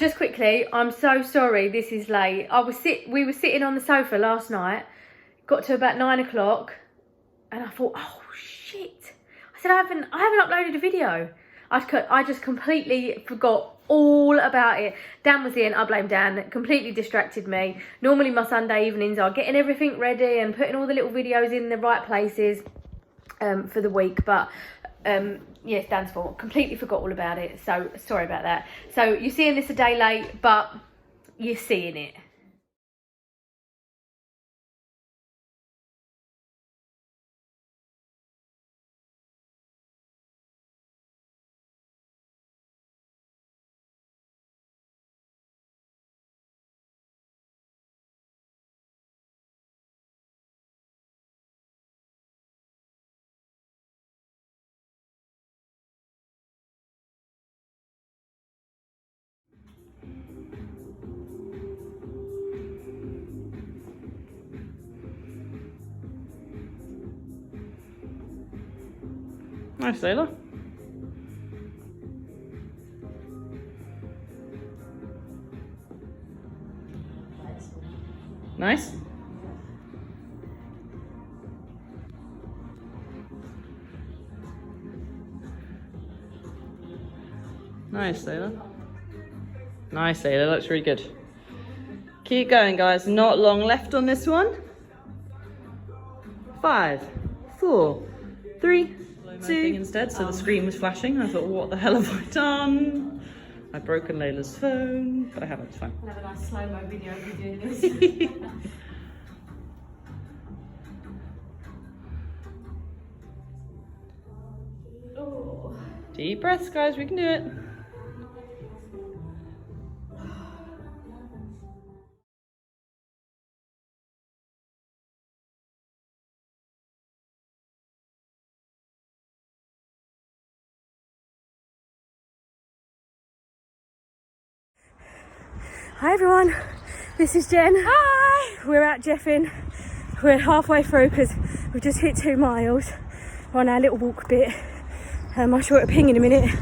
just quickly, I'm so sorry this is late. We were sitting on the sofa last night, got to about 9 o'clock, and I thought, oh shit. I said, I haven't uploaded a video. I just completely forgot all about it. Dan was in, I blame Dan, completely distracted me. Normally my Sunday evenings are getting everything ready and putting all the little videos in the right places for the week, but yes, Dan's fault. Completely forgot all about it, so sorry about that. So you're seeing this a day late, but you're seeing it. Nice, Layla. Nice. Nice, Layla. Nice, Layla. Looks really good. Keep going, guys. Not long left on this one. 5, 4, 3, 2. Instead, so the screen was flashing. I thought, what the hell have I done? I've broken Layla's phone, but I haven't. It's fine. I'll have a nice slow-mo video of you doing this. Oh. Deep breaths, guys. We can do it. Hi everyone, this is Jen. Hi! We're at Jeffin. We're halfway through because we've just hit 2 miles. We're on our little walk bit. I'll show it a ping in a minute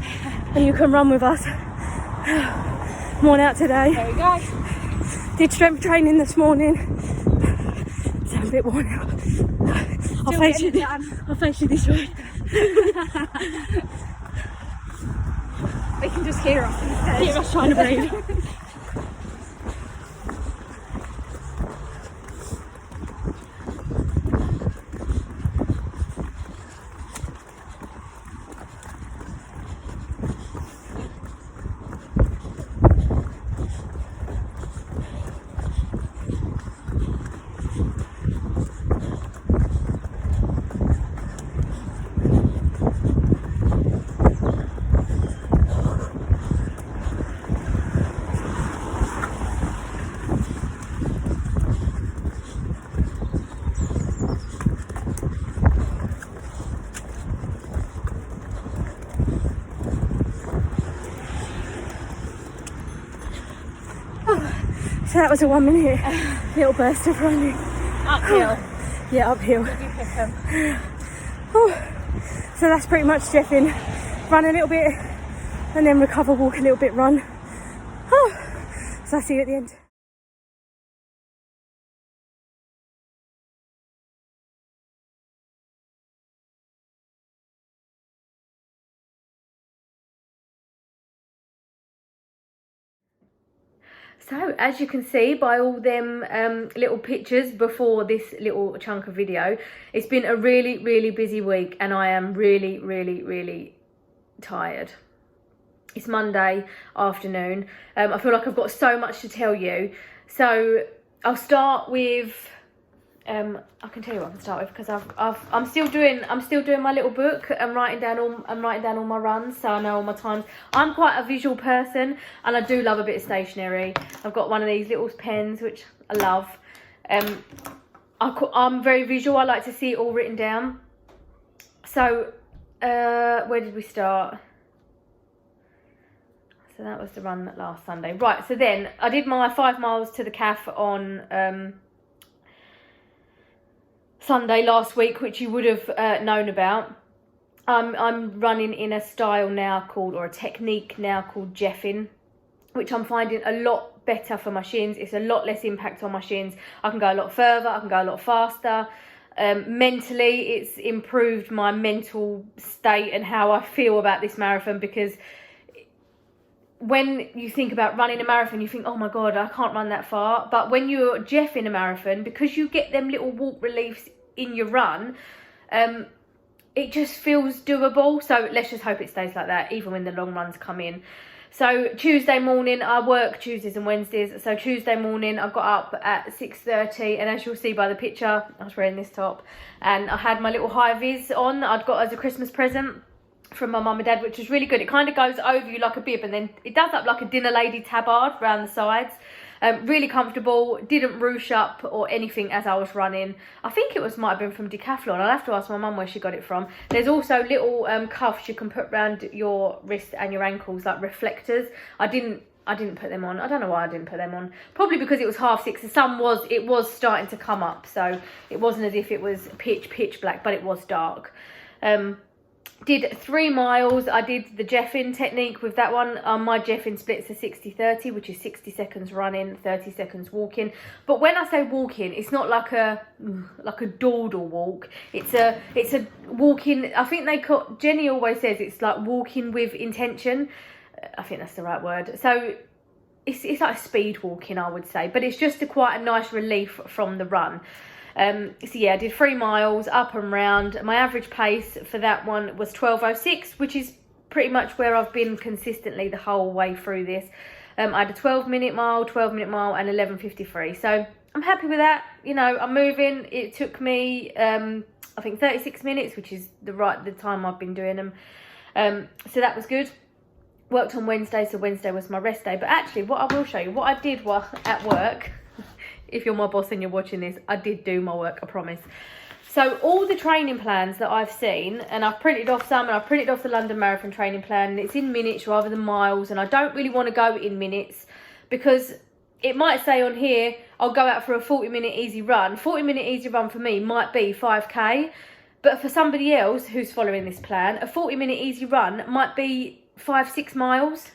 and you can run with us. I'm on out today. There we go. Did strength training this morning. So I'm a bit worn out. I'll face you this way. They can just hear us instead. Hear us trying to breathe. So that was a 1 minute little burst of running. Uphill. Yeah, uphill. Did you pick them? So that's pretty much Jeffin. Run a little bit and then recover, walk a little bit, run. So I'll see you at the end. So as you can see by all them little pictures before this little chunk of video, it's been a really, really busy week and I am really, really, really tired. It's Monday afternoon. I feel like I've got so much to tell you. So I'll start with, I can tell you what I can start with because I'm still doing my little book and writing down all my runs, so I know all my times. I'm quite a visual person and I do love a bit of stationery. I've got one of these little pens which I love. I'm very visual. I like to see it all written down. So where did we start? So that was the run last Sunday. Right, so then I did my 5 miles to the calf on Sunday last week, which you would have known about. I'm running in a style now called, or a technique now called Jeffin, which I'm finding a lot better for my shins. It's a lot less impact on my shins. I can go a lot further, I can go a lot faster. Mentally, it's improved my mental state and how I feel about this marathon, because when you think about running a marathon, you think, oh my God, I can't run that far. But when you're Jeff in a marathon, because you get them little walk reliefs in your run, it just feels doable. So let's just hope it stays like that, even when the long runs come in. So Tuesday morning, I work Tuesdays and Wednesdays. So Tuesday morning, I got up at 6:30, and as you'll see by the picture, I was wearing this top, and I had my little high vis on that I'd got as a Christmas present from my mum and dad, which was really good. It kind of goes over you like a bib, and then it does up like a dinner lady tabard around the sides. Really comfortable, didn't ruche up or anything as I was running. I think it might have been from Decathlon. I'll have to ask my mum where she got it from. There's also little cuffs you can put around your wrist and your ankles, like reflectors. I didn't put them on. I don't know why I didn't put them on. Probably because it was 6:30. The sun was starting to come up, so it wasn't as if it was pitch black, but it was dark. Did 3 miles. I did the Jeffin technique with that one. My Jeffin splits are 60-30, which is 60 seconds running, 30 seconds walking. But when I say walking, it's not like a dawdle walk. It's a walking. I think Jenny always says it's like walking with intention. I think that's the right word. So it's like speed walking, I would say, but it's just quite a nice relief from the run. So yeah, I did 3 miles up and round. My average pace for that one was 12:06, which is pretty much where I've been consistently the whole way through this. I had a 12-minute mile, 12-minute mile, and 11:53. So I'm happy with that. You know, I'm moving. It took me, I think 36 minutes, which is the time I've been doing them. So that was good. Worked on Wednesday, so Wednesday was my rest day. But actually, what I will show you, what I did while at work. If you're my boss and you're watching this, I did do my work, I promise. So all the training plans that I've seen, and I've printed off some, and I've printed off the London Marathon training plan, and it's in minutes rather than miles, and I don't really want to go in minutes, because it might say on here, I'll go out for a 40-minute easy run. 40-minute easy run for me might be 5k, but for somebody else who's following this plan, a 40-minute easy run might be 5-6 miles.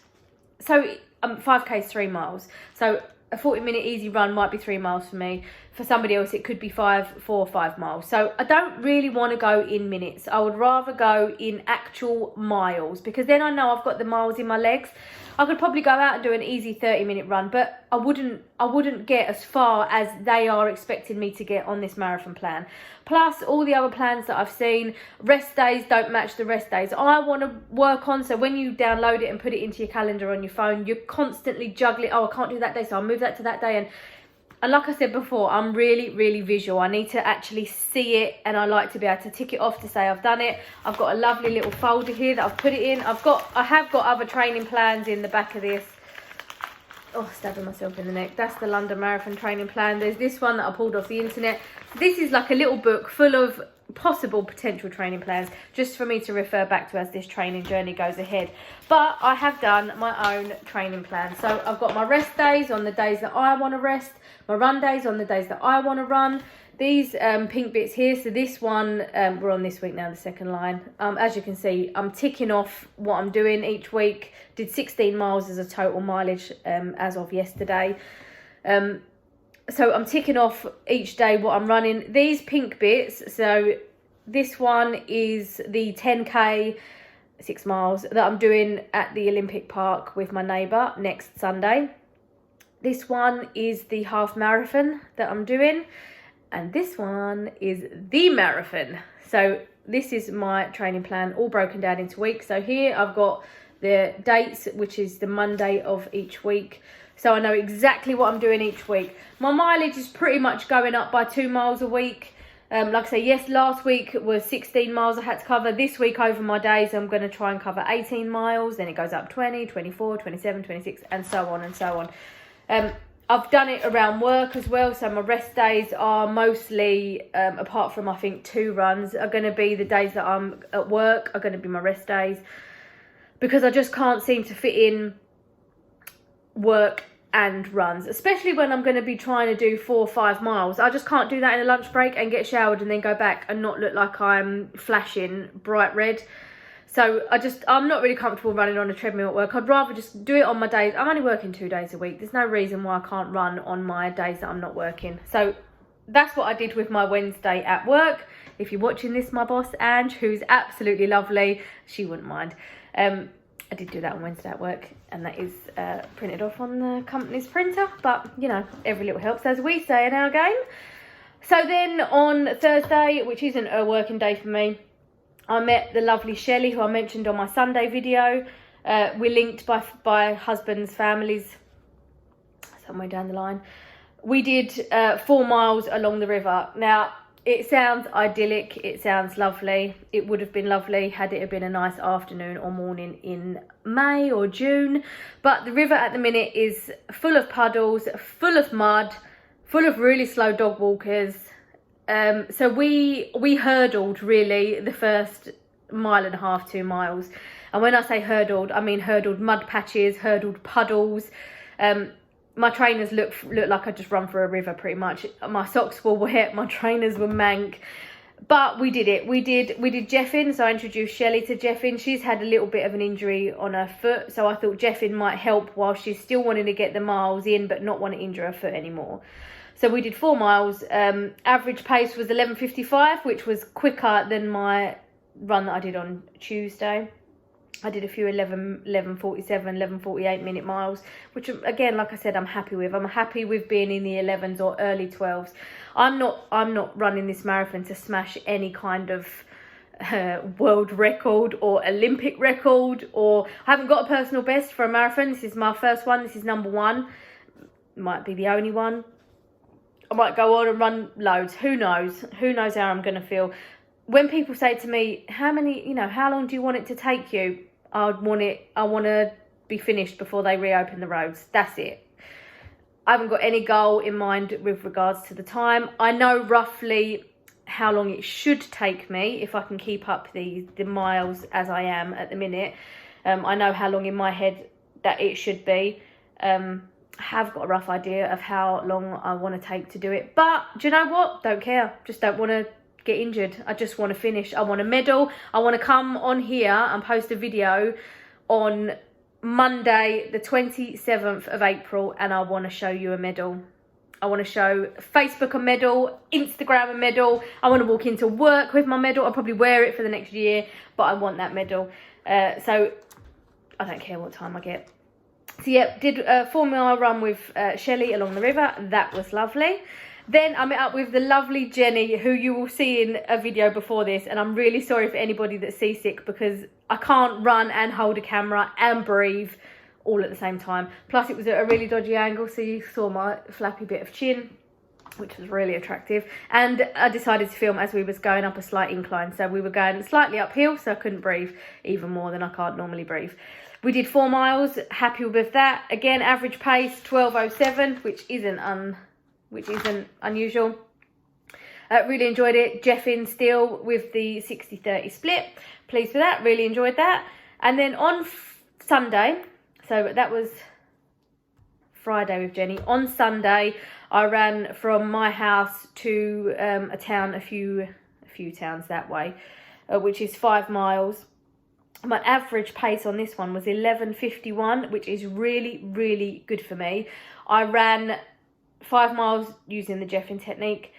So 5k is 3 miles. So a 40-minute easy run might be 3 miles for me. For somebody else, it could be 4 or 5 miles. So I don't really want to go in minutes. I would rather go in actual miles, because then I know I've got the miles in my legs. I could probably go out and do an easy 30-minute run, but I wouldn't get as far as they are expecting me to get on this marathon plan. Plus, all the other plans that I've seen, rest days don't match the rest days I want to work on. So when you download it and put it into your calendar on your phone, you're constantly juggling. Oh, I can't do that day, so I'll move that to that day. And like I said before, I'm really, really visual. I need to actually see it, and I like to be able to tick it off to say I've done it. I've got a lovely little folder here that I've put it in. I have got other training plans in the back of this. Oh, stabbing myself in the neck. That's the London Marathon training plan. There's this one that I pulled off the internet. This is like a little book full of possible potential training plans, just for me to refer back to as this training journey goes ahead. But I have done my own training plan. So I've got my rest days on the days that I want to rest, my run days on the days that I want to run. These pink bits here, so this one, we're on this week now, the second line. As you can see, I'm ticking off what I'm doing each week. Did 16 miles as a total mileage as of yesterday. So I'm ticking off each day what I'm running. These pink bits, so this one is the 10k, 6 miles, that I'm doing at the Olympic Park with my neighbour next Sunday. This one is the half marathon that I'm doing. And this one is the marathon. So this is my training plan, all broken down into weeks. So here I've got the dates, which is the Monday of each week. So I know exactly what I'm doing each week. My mileage is pretty much going up by 2 miles a week. Like I say, yes, last week was 16 miles I had to cover. This week over my days, I'm going to try and cover 18 miles. Then it goes up 20, 24, 27, 26, and so on and so on. I've done it around work as well. So my rest days are mostly, apart from I think 2 runs, are going to be the days that I'm at work, are going to be my rest days. Because I just can't seem to fit in work and runs, especially when I'm going to be trying to do 4 or 5 miles. I just can't do that in a lunch break and get showered and then go back and not look like I'm flashing bright red. So I'm not really comfortable running on a treadmill at work. I'd rather just do it on my days. I'm only working 2 days a week. There's no reason why I can't run on my days that I'm not working. So that's what I did with my Wednesday at work. If you're watching this, my boss, Ange, who's absolutely lovely, she wouldn't mind. I did do that on Wednesday at work, and that is printed off on the company's printer. But, you know, every little helps, as we say in our game. So then on Thursday, which isn't a working day for me, I met the lovely Shelley, who I mentioned on my Sunday video. We're linked by husbands' families somewhere down the line. We did 4 miles along the river. Now, it sounds idyllic. It sounds lovely. It would have been lovely had it have been a nice afternoon or morning in May or June. But the river at the minute is full of puddles, full of mud, full of really slow dog walkers. So we hurdled really the first 1.5 miles, 2 miles. And when I say hurdled, I mean hurdled mud patches, hurdled puddles. My trainers look like I just run for a river pretty much. My socks were wet, my trainers were mank. But we did it. We did Jeffin, so I introduced Shelley to Jeffin. She's had a little bit of an injury on her foot, so I thought Jeffin might help while she's still wanting to get the miles in but not want to injure her foot anymore. So we did 4 miles. Average pace was 11:55, which was quicker than my run that I did on Tuesday. I did a few 11:47, 11:48 minute miles, which again, like I said, I'm happy with. I'm happy with being in the 11s or early 12s. I'm not running this marathon to smash any kind of world record or Olympic record, or I haven't got a personal best for a marathon. This is my first one. This is number 1. Might be the only one. I might go on and run loads. Who knows? Who knows how I'm going to feel? When people say to me, how long do you want it to take you? I want to be finished before they reopen the roads. That's it. I haven't got any goal in mind with regards to the time. I know roughly how long it should take me if I can keep up the miles as I am at the minute. I know how long in my head that it should be. Have got a rough idea of how long I want to take to do it. But do you know what? Don't care. Just don't want to get injured. I just want to finish. I want a medal. I want to come on here and post a video on Monday the 27th of April and I want to show you a medal. I want to show Facebook a medal, Instagram a medal. I want to walk into work with my medal. I'll probably wear it for the next year, but I want that medal. So I don't care what time I get. So yeah, did a 4 mile run with Shelley along the river. That was lovely. Then I met up with the lovely Jenny, who you will see in a video before this. And I'm really sorry for anybody that's seasick because I can't run and hold a camera and breathe all at the same time. Plus it was at a really dodgy angle, so you saw my flappy bit of chin, which was really attractive. And I decided to film as we was going up a slight incline. So we were going slightly uphill, so I couldn't breathe even more than I can't normally breathe. We did 4 miles, happy with that. Again, average pace 12:07, which isn't unusual. Really enjoyed it. Jeffin still with the 60-30 split. Pleased with that. Really enjoyed that. And then on Sunday, so that was Friday with Jenny. On Sunday, I ran from my house to a town, a few towns that way, which is 5 miles. My average pace on this one was 11:51, which is really, really good for me. I ran 5 miles using the Jeffin technique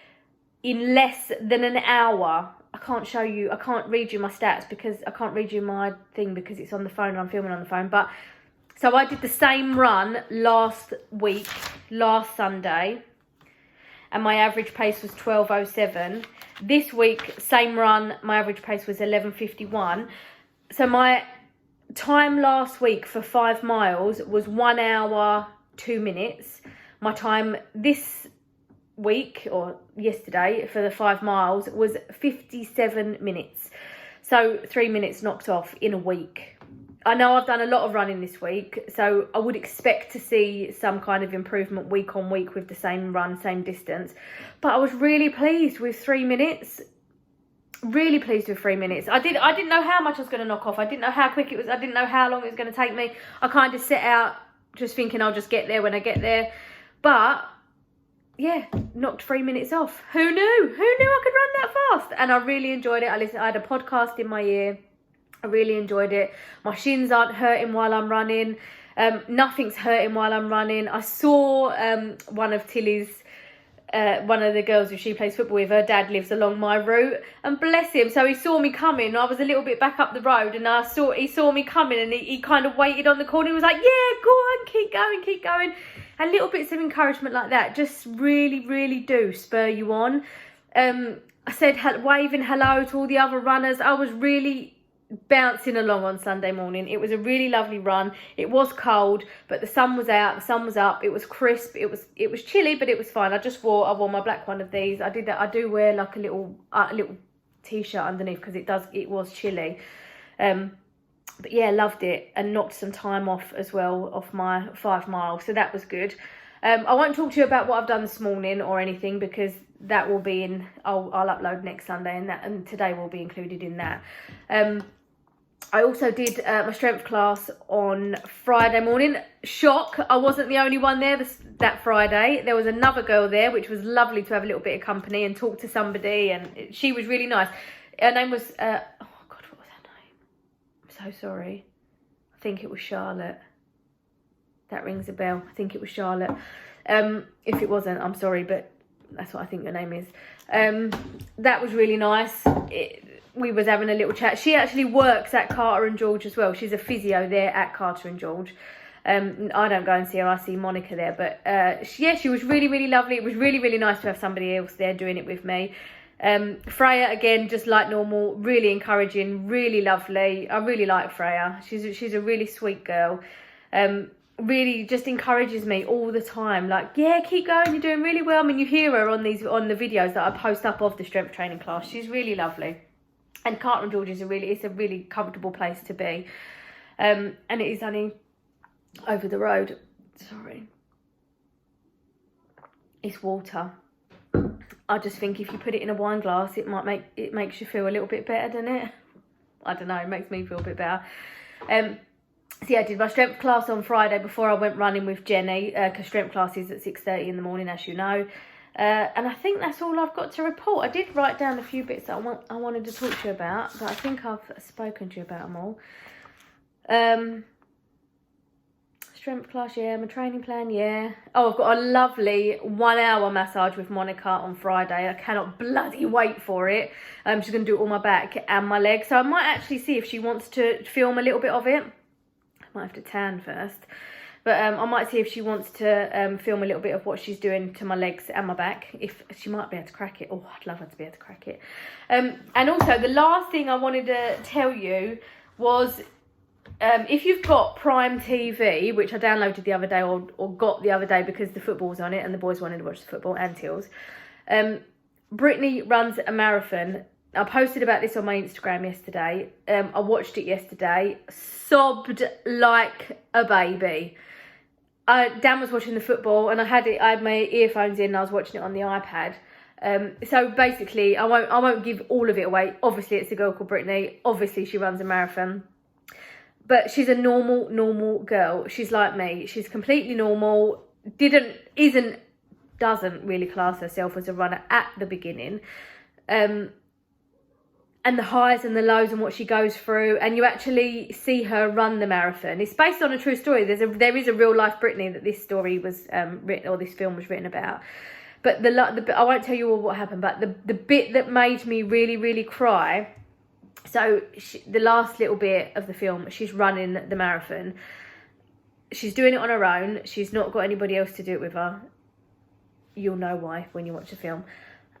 in less than an hour. I can't read you my stats because I can't read you my thing because it's on the phone and I'm filming on the phone. But so I did the same run last Sunday, and my average pace was 12:07. This week, same run, my average pace was 11:51. So my time last week for 5 miles was 1 hour, 2 minutes. My time this week or yesterday for the 5 miles was 57 minutes. So 3 minutes knocked off in a week. I know I've done a lot of running this week, so I would expect to see some kind of improvement week on week with the same run, same distance. But I was really pleased with 3 minutes. Really pleased with 3 minutes. I didn't know how much I was going to knock off. I didn't know how quick it was. I didn't know how long it was going to take me. I kind of set out just thinking I'll just get there when I get there. But yeah, knocked 3 minutes off. Who knew? Who knew I could run that fast? And I really enjoyed it. I had a podcast in my ear. I really enjoyed it. My shins aren't hurting while I'm running. Nothing's hurting while I'm running. I saw one of Tilly's, one of the girls who she plays football with, her dad lives along my route, and bless him, so he saw me coming. I was a little bit back up the road, and he saw me coming, and he kind of waited on the corner. He was like, yeah, go on, keep going. And little bits of encouragement like that just really, really do spur you on. I said waving hello to all the other runners. I was really bouncing along on Sunday morning. It was a really lovely run. It was cold, but the sun was out, the sun was up, it was crisp, it was chilly, but it was fine. I wore my black one of these. I do wear like a little t-shirt underneath because it was chilly. But yeah, loved it, and knocked some time off as well off my 5 miles, so that was good. I won't talk to you about what I've done this morning or anything, because that will be in, I'll upload next Sunday, and today will be included in that. I also did my strength class on Friday morning. Shock, I wasn't the only one there that Friday. There was another girl there, which was lovely to have a little bit of company and talk to somebody, and she was really nice. Her name was, oh God, what was her name? I'm so sorry. I think it was Charlotte. That rings a bell. I think it was Charlotte. If it wasn't, I'm sorry, but that's what I think her name is. That was really nice. We was having a little chat. She actually works at Carter and George as well. She's a physio there at Carter and George. I don't go and see her. I see Monica there. But she was really, really lovely. It was really, really nice to have somebody else there doing it with me. Freya, again, just like normal, really encouraging, really lovely. I really like Freya. She's a really sweet girl. Really just encourages me all the time, like, yeah, keep going, you're doing really well. I mean, you hear her on the videos that I post up of the strength training class. She's really lovely. And Carter and George it's a really comfortable place to be, and it is only over the road. Sorry, it's water. I just think if you put it in a wine glass, it makes you feel a little bit better, doesn't it? I don't know, it makes me feel a bit better. So yeah, I did my strength class on Friday before I went running with Jenny, because strength class is at 6:30 in the morning, as you know. And I think that's all I've got to report. I did write down a few bits that I wanted to talk to you about, but I think I've spoken to you about them all. Strength class, yeah. My training plan, yeah. Oh, I've got a lovely 1 hour massage with Monica on Friday. I cannot bloody wait for it. She's going to do it all my back and my legs. So I might actually see if she wants to film a little bit of it. I might have to tan first. But I might see if she wants to film a little bit of what she's doing to my legs and my back. If she might be able to crack it. Oh, I'd love her to be able to crack it. And also, the last thing I wanted to tell you was, if you've got Prime TV, which I downloaded the other day or got the other day because the football's on it and the boys wanted to watch the football, and Tills. Brittany runs a marathon. I posted about this on my Instagram yesterday. I watched it yesterday. Sobbed like a baby. Dan was watching the football, and I had my earphones in and I was watching it on the iPad. So basically, I won't give all of it away. Obviously, it's a girl called Brittany. Obviously, she runs a marathon. But she's a normal girl. She's like me. She's completely normal. Doesn't really class herself as a runner at the beginning. And the highs and the lows and what she goes through, and you actually see her run the marathon. It's based on a true story. There is a real life Brittany that this story was written, or this film was written about. But I won't tell you all what happened. But the bit that made me really, really cry. So the last little bit of the film, she's running the marathon. She's doing it on her own. She's not got anybody else to do it with her. You'll know why when you watch the film.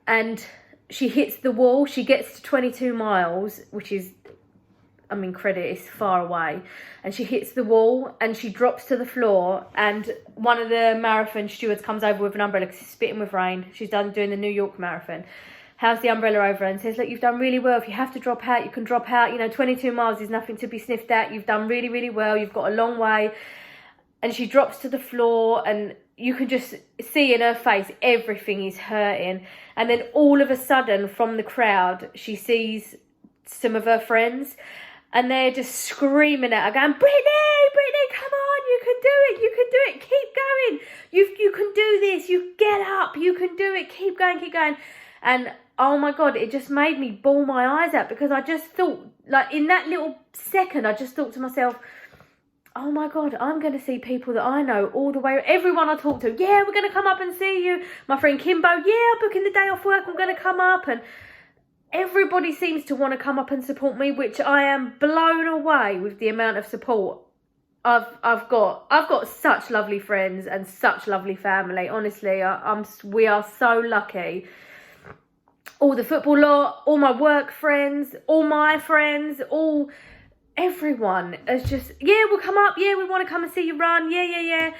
And she hits the wall. She gets to 22 miles, which is, I mean, credit, it's far away. And she hits the wall and she drops to the floor. And one of the marathon stewards comes over with an umbrella because it's spitting with rain. She's doing the New York Marathon. Hands the umbrella over and says, look, you've done really well. If you have to drop out, you can drop out. You know, 22 miles is nothing to be sniffed at. You've done really, really well. You've got a long way. And she drops to the floor, and you can just see in her face everything is hurting. And then all of a sudden, from the crowd, she sees some of her friends, and they're just screaming at her, going, Brittany, come on, you can do it, keep going. You can do this, you get up, you can do it, keep going. And oh my God, it just made me bawl my eyes out, because I just thought, like, in that little second, I just thought to myself, oh my God, I'm going to see people that I know all the way. Everyone I talk to, yeah, we're going to come up and see you. My friend Kimbo, yeah, I'm booking the day off work, I'm going to come up. And everybody seems to want to come up and support me, which I am blown away with the amount of support I've got such lovely friends and such lovely family. Honestly, we are so lucky. All the football lot, all my work friends, all my friends, everyone is just, yeah, we'll come up. Yeah, we want to come and see you run. Yeah.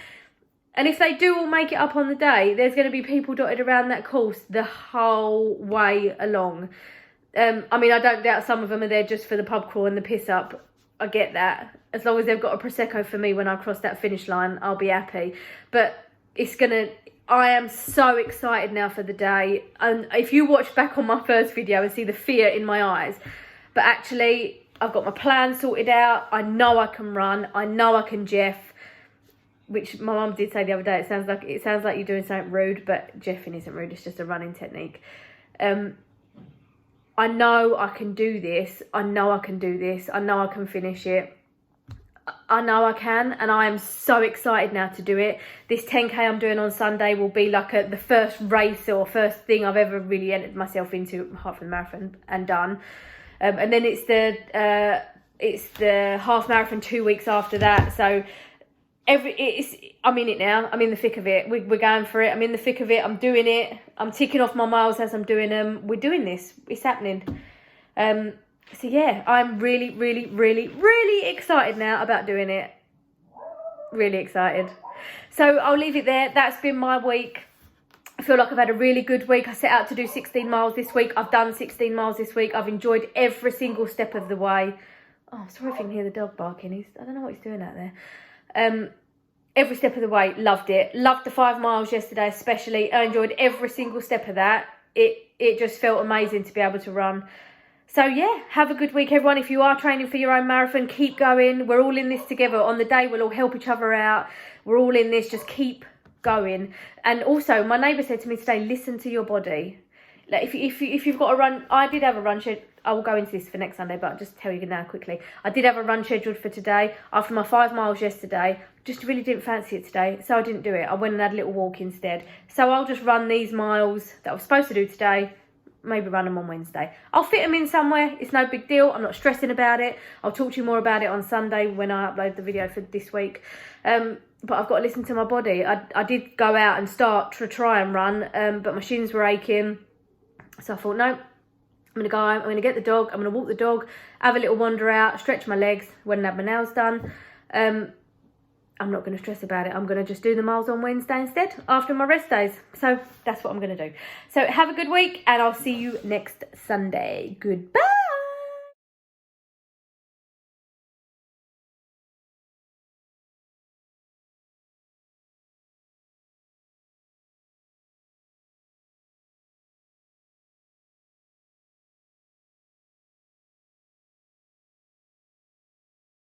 And if they do all make it up on the day, there's going to be people dotted around that course the whole way along. I mean, I don't doubt some of them are there just for the pub crawl and the piss up. I get that. As long as they've got a Prosecco for me when I cross that finish line, I'll be happy. But I am so excited now for the day. And if you watch back on my first video and see the fear in my eyes, but actually I've got my plan sorted out. I know I can run. I know I can Jeff, which my mum did say the other day. It sounds like you're doing something rude, but Jeffing isn't rude. It's just a running technique. I know I can do this. I know I can do this. I know I can finish it. I know I can, and I am so excited now to do it. This 10K I'm doing on Sunday will be like the first race or first thing I've ever really entered myself into, apart from the marathon, and done. And then it's the half marathon 2 weeks after that. So I'm in it now. I'm in the thick of it. We're going for it. I'm in the thick of it. I'm doing it. I'm ticking off my miles as I'm doing them. We're doing this. It's happening. So yeah, I'm really, really, really, really excited now about doing it. Really excited. So I'll leave it there. That's been my week. I feel like I've had a really good week. I set out to do 16 miles this week. I've done 16 miles this week. I've enjoyed every single step of the way. Oh, sorry if you can hear the dog barking. I don't know what he's doing out there. Every step of the way, loved it. Loved the 5 miles yesterday especially. I enjoyed every single step of that. It just felt amazing to be able to run. So yeah, have a good week everyone. If you are training for your own marathon, keep going. We're all in this together. On the day, we'll all help each other out. We're all in this, just keep going. And also, my neighbour said to me today, listen to your body. Like if you've got a run, I did have a run schedule. I will go into this for next Sunday, but I'll just tell you now quickly. I did have a run scheduled for today. After my 5 miles yesterday, just really didn't fancy it today, so I didn't do it. I went and had a little walk instead. So I'll just run these miles that I was supposed to do today, maybe run them on Wednesday. I'll fit them in somewhere. It's no big deal. I'm not stressing about it. I'll talk to you more about it on Sunday when I upload the video for this week. But I've got to listen to my body. I did go out and start to try and run, but my shins were aching. So I thought, no, I'm going to go home, I'm going to get the dog, I'm going to walk the dog, have a little wander out, stretch my legs, went and had my nails done. I'm not going to stress about it. I'm going to just do the miles on Wednesday instead, after my rest days. So that's what I'm going to do. So have a good week, and I'll see you next Sunday. Goodbye.